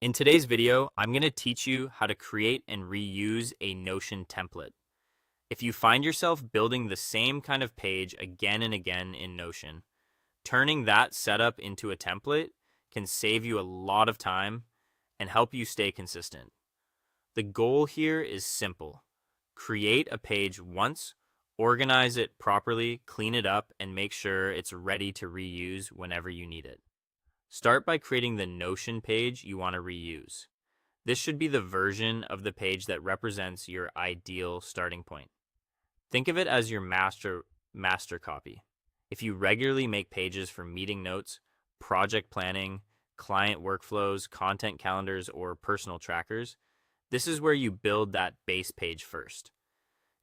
In today's video, I'm going to teach you how to create and reuse a Notion template. If you find yourself building the same kind of page again and again in Notion, turning that setup into a template can save you a lot of time and help you stay consistent. The goal here is simple. Create a page once, organize it properly, clean it up, and make sure it's ready to reuse whenever you need it. Start by creating the Notion page you want to reuse. This should be the version of the page that represents your ideal starting point. Think of it as your master copy. If you regularly make pages for meeting notes, project planning, client workflows, content calendars, or personal trackers, this is where you build that base page first.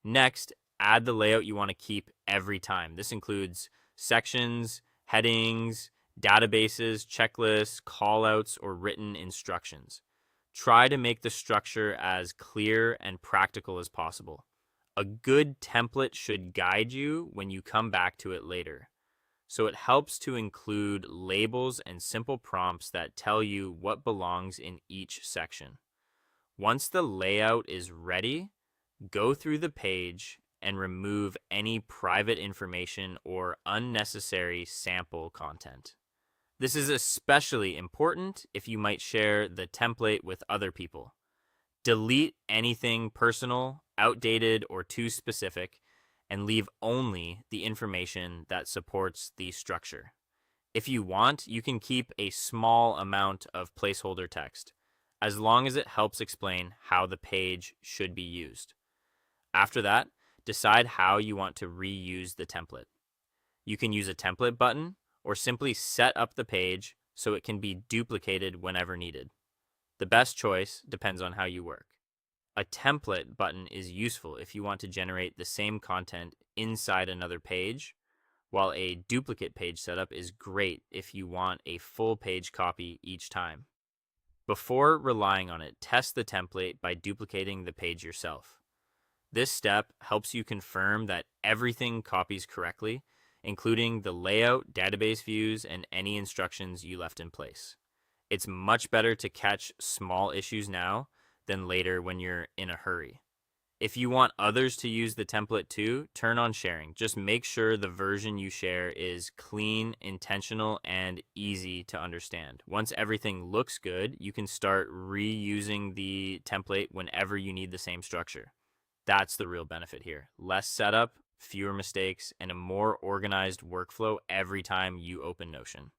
Next, add the layout you want to keep every time. This includes sections, headings, databases, checklists, callouts, or written instructions. Try to make the structure as clear and practical as possible. A good template should guide you when you come back to it later. So it helps to include labels and simple prompts that tell you what belongs in each section. Once the layout is ready, go through the page and remove any private information or unnecessary sample content. This is especially important if you might share the template with other people. Delete anything personal, outdated, or too specific, and leave only the information that supports the structure. If you want, you can keep a small amount of placeholder text, as long as it helps explain how the page should be used. After that, decide how you want to reuse the template. You can use a template button or simply set up the page so it can be duplicated whenever needed. The best choice depends on how you work. A template button is useful if you want to generate the same content inside another page, while a duplicate page setup is great if you want a full page copy each time. Before relying on it, test the template by duplicating the page yourself. This step helps you confirm that everything copies correctly, including the layout, database views, and any instructions you left in place. It's much better to catch small issues now than later when you're in a hurry. If you want others to use the template too, turn on sharing. Just make sure the version you share is clean, intentional, and easy to understand. Once everything looks good, you can start reusing the template whenever you need the same structure. That's the real benefit here. Less setup, fewer mistakes, and a more organized workflow every time you open Notion.